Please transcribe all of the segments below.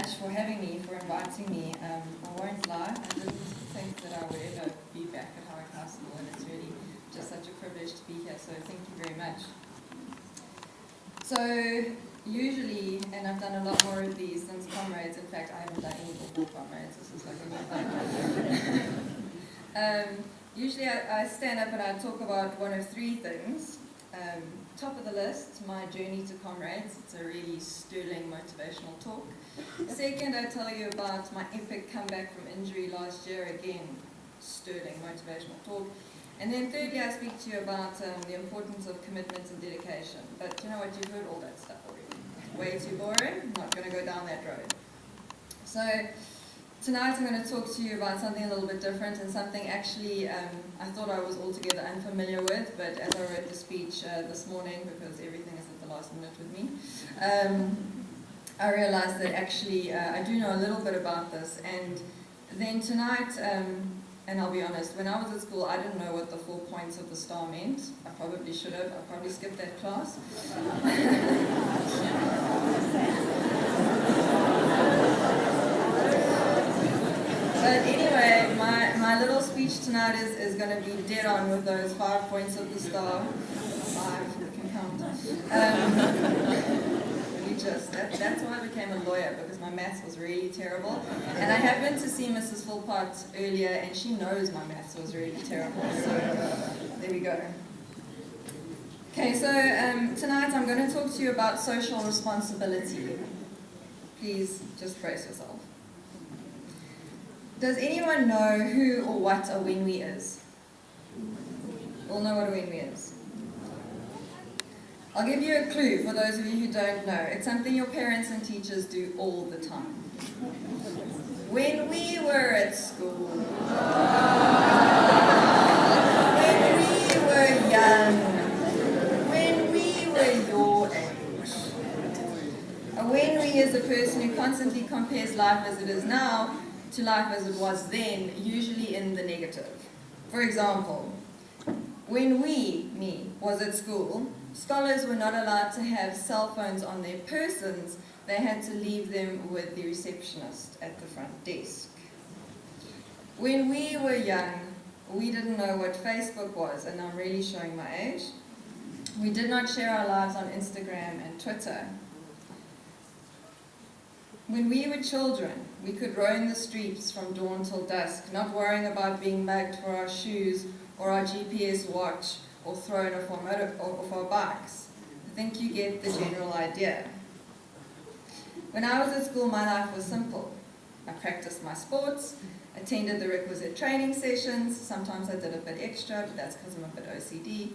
much for having me, for inviting me. I won't lie, I didn't think that I would ever be back at Howard High School, and it's really just such a privilege to be here, so thank you very much. So, usually, and I've done a lot more of these since Comrades, in fact I haven't done any before Comrades, this is like a new thing. Usually I stand up and I talk about one of three things. Top of the list, my journey to Comrades. It's a really sterling motivational talk. Second, I tell you about my epic comeback from injury last year. Again, sterling motivational talk. And then thirdly, I speak to you about the importance of commitment and dedication. But you know what, you've heard all that stuff already. It's way too boring. I'm not going to go down that road. So tonight I'm going to talk to you about something a little bit different, and something actually I thought I was altogether unfamiliar with, but as I wrote the speech this morning, because everything is at the last minute with me, I realized that actually I do know a little bit about this. And then tonight, and I'll be honest, when I was at school I didn't know what the 4 points of the star meant. I probably should have. I probably skipped that class. But anyway, my little speech tonight is going to be dead on with those 5 points of the star. 5, you can count. That's why I became a lawyer, because my maths was really terrible. And I happened to see Mrs. Philpott earlier, and she knows my maths was really terrible. So there we go. Okay, so tonight I'm going to talk to you about social responsibility. Please just brace yourself. Does anyone know who or what a wenwe is? All know what a wenwe is? I'll give you a clue for those of you who don't know. It's something your parents and teachers do all the time. When we were at school, when we were young, when we were your age. A wenwe is a person who constantly compares life as it is now to life as it was then, usually in the negative. For example, when me, was at school, scholars were not allowed to have cell phones on their persons. They had to leave them with the receptionist at the front desk. When we were young, we didn't know what Facebook was, and I'm really showing my age. We did not share our lives on Instagram and Twitter. When we were children, we could roam the streets from dawn till dusk, not worrying about being mugged for our shoes or our GPS watch, or thrown off our bikes. I think you get the general idea. When I was at school, my life was simple. I practiced my sports, attended the requisite training sessions. Sometimes I did a bit extra, but that's because I'm a bit OCD.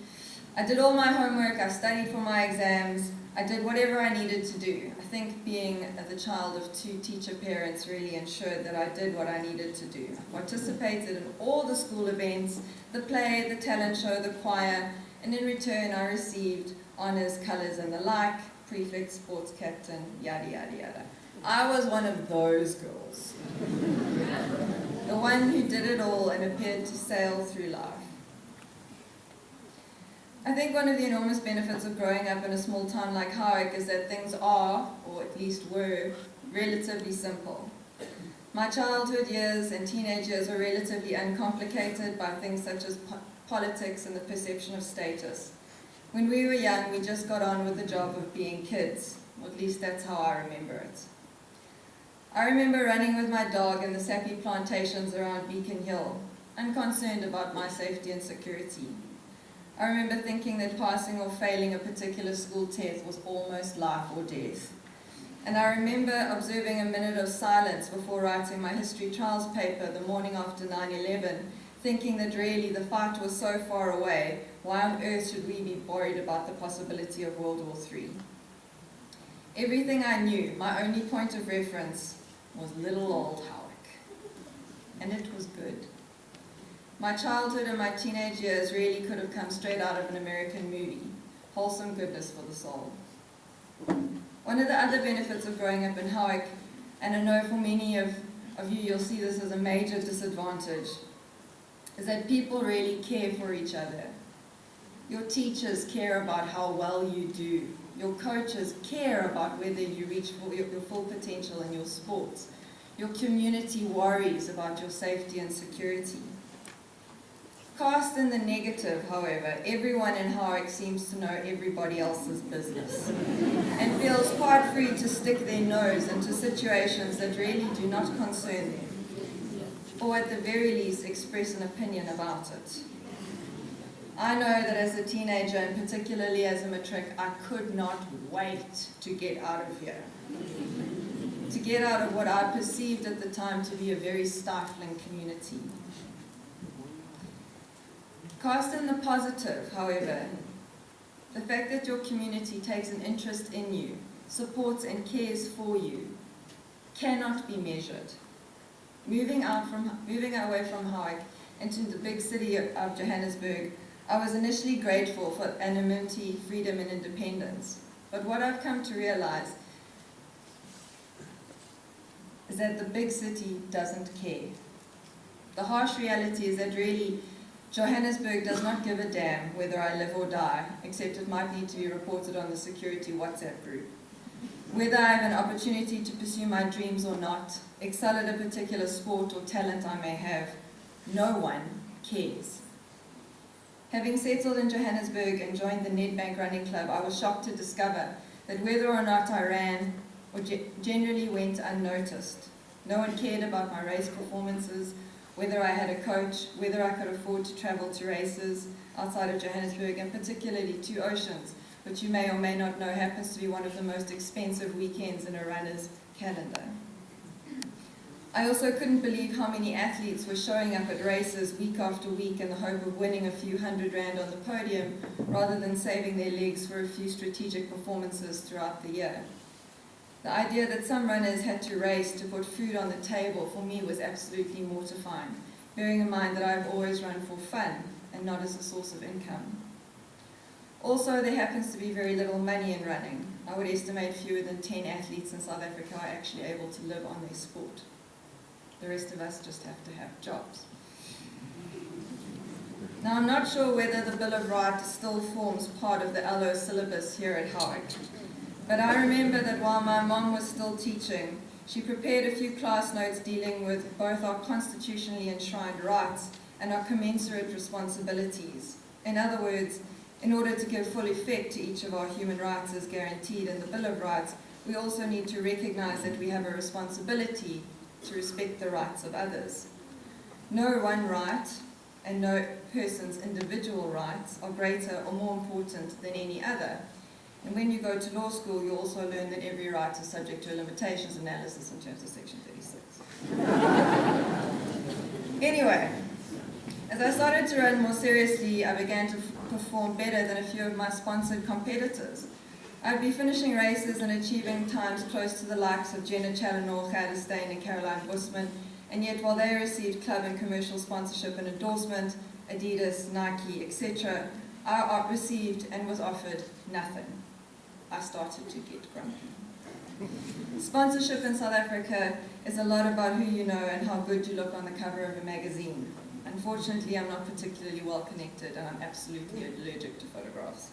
I did all my homework, I studied for my exams, I did whatever I needed to do. I think being the child of 2 teacher parents really ensured that I did what I needed to do. I participated in all the school events, the play, the talent show, the choir, and in return I received honours, colours and the like, prefect, sports captain, yada yada yada. I was one of those girls. The one who did it all and appeared to sail through life. I think one of the enormous benefits of growing up in a small town like Howick is that things are, or at least were, relatively simple. My childhood years and teenage years were relatively uncomplicated by things such as politics and the perception of status. When we were young, we just got on with the job of being kids, or at least that's how I remember it. I remember running with my dog in the sappy plantations around Beacon Hill, unconcerned about my safety and security. I remember thinking that passing or failing a particular school test was almost life or death. And I remember observing a minute of silence before writing my history trials paper the morning after 9/11, thinking that really the fight was so far away, why on earth should we be worried about the possibility of World War III? Everything I knew, my only point of reference, was little old Howick. And it was good. My childhood and my teenage years really could have come straight out of an American movie. Wholesome goodness for the soul. One of the other benefits of growing up in Howick, and I know for many of you you'll see this as a major disadvantage, is that people really care for each other. Your teachers care about how well you do. Your coaches care about whether you reach your full potential in your sports. Your community worries about your safety and security. Cast in the negative, however, everyone in Howick seems to know everybody else's business and feels quite free to stick their nose into situations that really do not concern them, or at the very least express an opinion about it. I know that as a teenager, and particularly as a matric, I could not wait to get out of here. To get out of what I perceived at the time to be a very stifling community. Cast in the positive, however, the fact that your community takes an interest in you, supports and cares for you, cannot be measured. Moving away from Howick into the big city of Johannesburg, I was initially grateful for anonymity, freedom and independence. But what I've come to realize is that the big city doesn't care. The harsh reality is that really Johannesburg does not give a damn whether I live or die, except it might need to be reported on the security WhatsApp group. Whether I have an opportunity to pursue my dreams or not, excel at a particular sport or talent I may have, no one cares. Having settled in Johannesburg and joined the Nedbank Running Club, I was shocked to discover that whether or not I ran or generally went unnoticed. No one cared about my race performances, whether I had a coach, whether I could afford to travel to races outside of Johannesburg, and particularly to Oceans, which you may or may not know happens to be one of the most expensive weekends in a runner's calendar. I also couldn't believe how many athletes were showing up at races week after week in the hope of winning a few £100 on the podium, rather than saving their legs for a few strategic performances throughout the year. The idea that some runners had to race to put food on the table for me was absolutely mortifying, bearing in mind that I've always run for fun and not as a source of income. Also, there happens to be very little money in running. I would estimate fewer than 10 athletes in South Africa are actually able to live on their sport. The rest of us just have to have jobs. Now, I'm not sure whether the Bill of Rights still forms part of the LO syllabus here at Howick. But I remember that while my mom was still teaching, she prepared a few class notes dealing with both our constitutionally enshrined rights and our commensurate responsibilities. In other words, in order to give full effect to each of our human rights as guaranteed in the Bill of Rights, we also need to recognize that we have a responsibility to respect the rights of others. No one right and no person's individual rights are greater or more important than any other. And when you go to law school, you also learn that every right is subject to a limitations analysis in terms of Section 36. Anyway, as I started to run more seriously, I began to perform better than a few of my sponsored competitors. I'd be finishing races and achieving times close to the likes of Jenna Challenor, Gerda Steyn and Caroline Busman, and yet while they received club and commercial sponsorship and endorsement, Adidas, Nike, etc., I received and was offered nothing. I started to get grumpy. Sponsorship in South Africa is a lot about who you know and how good you look on the cover of a magazine. Unfortunately, I'm not particularly well connected and I'm absolutely allergic to photographs.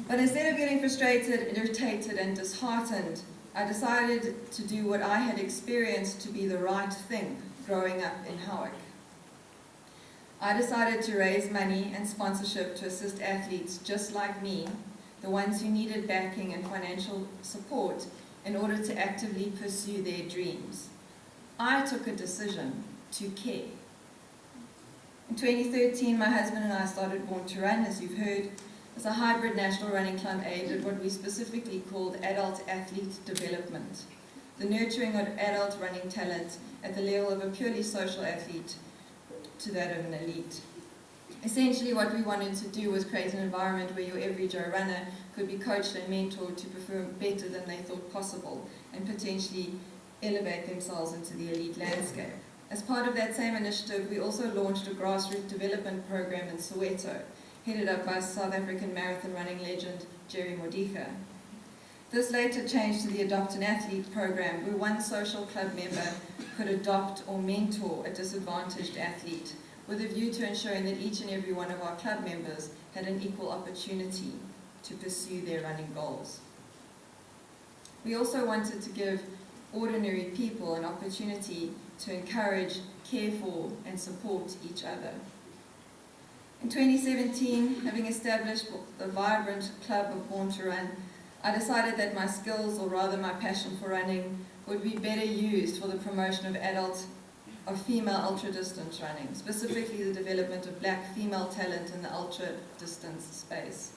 But instead of getting frustrated, irritated and disheartened, I decided to do what I had experienced to be the right thing growing up in Howick. I decided to raise money and sponsorship to assist athletes just like me, the ones who needed backing and financial support in order to actively pursue their dreams. I took a decision to care. In 2013, my husband and I started Born to Run, as you've heard, as a hybrid national running club aimed at what we specifically called adult athlete development, the nurturing of adult running talent at the level of a purely social athlete to that of an elite. Essentially, what we wanted to do was create an environment where your every Joe runner could be coached and mentored to perform better than they thought possible and potentially elevate themselves into the elite landscape. As part of that same initiative, we also launched a grassroots development program in Soweto, headed up by South African marathon running legend Jerry Modiga. This later changed to the Adopt an Athlete program, where one social club member could adopt or mentor a disadvantaged athlete with a view to ensuring that each and every one of our club members had an equal opportunity to pursue their running goals. We also wanted to give ordinary people an opportunity to encourage, care for, and support each other. In 2017, having established the vibrant club of Born to Run, I decided that my skills, or rather my passion for running, would be better used for the promotion of female ultra-distance running, specifically the development of black female talent in the ultra-distance space.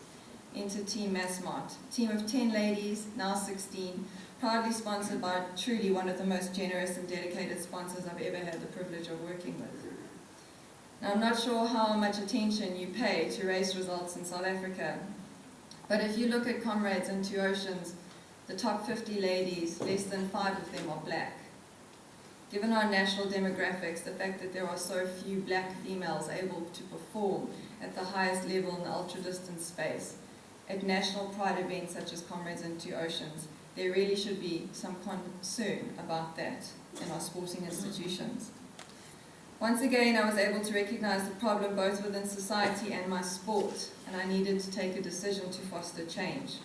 Into Team Massmart, a team of 10 ladies, now 16, proudly sponsored by truly one of the most generous and dedicated sponsors I've ever had the privilege of working with. Now, I'm not sure how much attention you pay to race results in South Africa, but if you look at Comrades and Two Oceans, the top 50 ladies, less than 5 of them are black. Given our national demographics, the fact that there are so few black females able to perform at the highest level in the ultra-distance space, at national pride events such as Comrades and Two Oceans, there really should be some concern about that in our sporting institutions. Once again, I was able to recognize the problem both within society and my sport, and I needed to take a decision to foster change.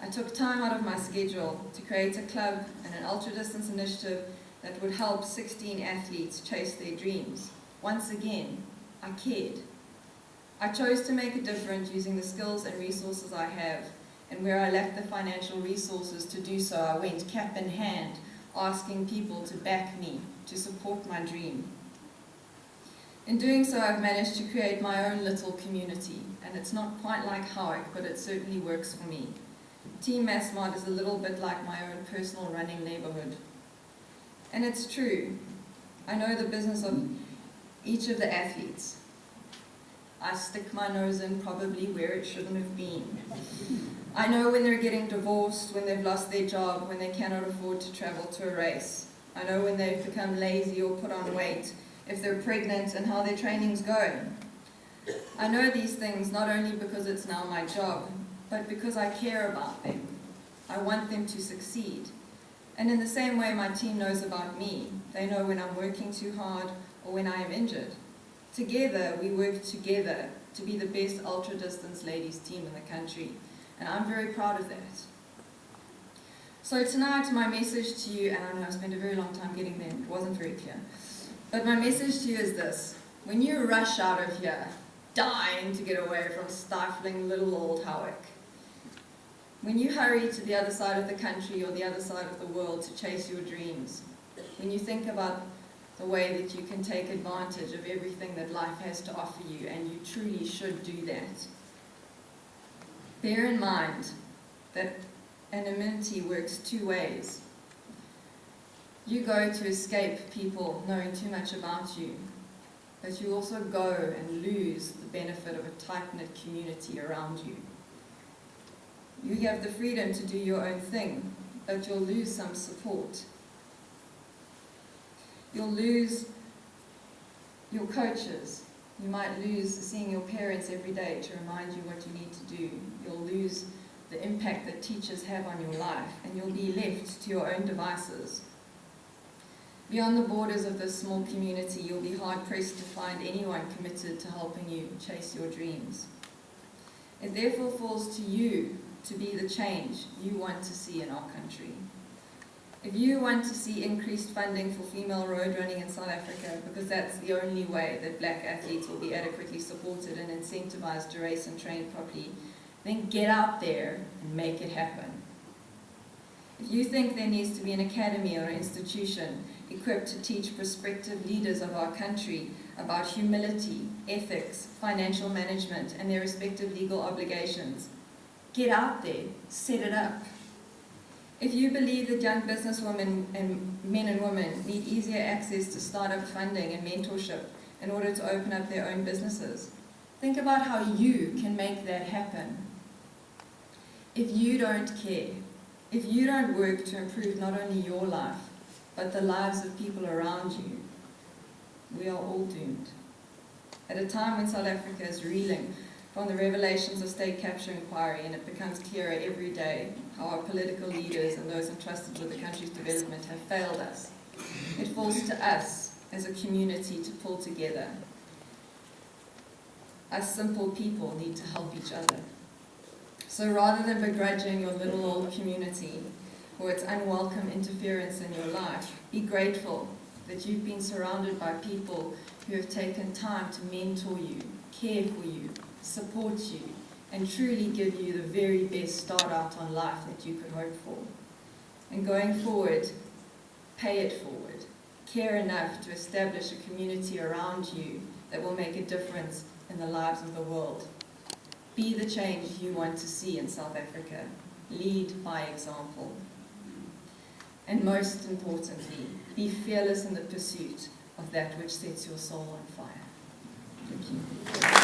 I took time out of my schedule to create a club and an ultra-distance initiative that would help 16 athletes chase their dreams. Once again, I cared. I chose to make a difference using the skills and resources I have, and where I lacked the financial resources to do so, I went cap in hand, asking people to back me, to support my dream. In doing so, I've managed to create my own little community, and it's not quite like Howick, but it certainly works for me. Team Massmart is a little bit like my own personal running neighborhood. And it's true. I know the business of each of the athletes. I stick my nose in probably where it shouldn't have been. I know when they're getting divorced, when they've lost their job, when they cannot afford to travel to a race. I know when they've become lazy or put on weight, if they're pregnant, and how their training's going. I know these things not only because it's now my job, but because I care about them. I want them to succeed. And in the same way my team knows about me, they know when I'm working too hard or when I am injured. Together, we work together to be the best ultra-distance ladies team in the country, and I'm very proud of that. So tonight, my message to you, and I know I spent a very long time getting there, it wasn't very clear, but my message to you is this: when you rush out of here, dying to get away from stifling little old Howick, when you hurry to the other side of the country or the other side of the world to chase your dreams, when you think about the way that you can take advantage of everything that life has to offer you, and you truly should do that, bear in mind that anonymity works two ways. You go to escape people knowing too much about you, but you also go and lose the benefit of a tight-knit community around you. You have the freedom to do your own thing, but you'll lose some support. You'll lose your coaches. You might lose seeing your parents every day to remind you what you need to do. You'll lose the impact that teachers have on your life, and you'll be left to your own devices. Beyond the borders of this small community, you'll be hard-pressed to find anyone committed to helping you chase your dreams. It therefore falls to you to be the change you want to see in our country. If you want to see increased funding for female road running in South Africa, because that's the only way that black athletes will be adequately supported and incentivized to race and train properly, then get out there and make it happen. If you think there needs to be an academy or an institution equipped to teach prospective leaders of our country about humility, ethics, financial management, and their respective legal obligations, get out there, set it up. If you believe that young businesswomen and men and women need easier access to startup funding and mentorship in order to open up their own businesses, think about how you can make that happen. If you don't care, if you don't work to improve not only your life, but the lives of people around you, we are all doomed. At a time when South Africa is reeling from the revelations of state capture inquiry, and it becomes clearer every day how our political leaders and those entrusted with the country's development have failed us, it falls to us as a community to pull together. Us simple people need to help each other. So rather than begrudging your little old community or its unwelcome interference in your life, be grateful that you've been surrounded by people who have taken time to mentor you, care for you, support you, and truly give you the very best start out on life that you could hope for. And going forward, pay it forward. Care enough to establish a community around you that will make a difference in the lives of the world. Be the change you want to see in South Africa. Lead by example. And most importantly, be fearless in the pursuit of that which sets your soul on fire. Thank you.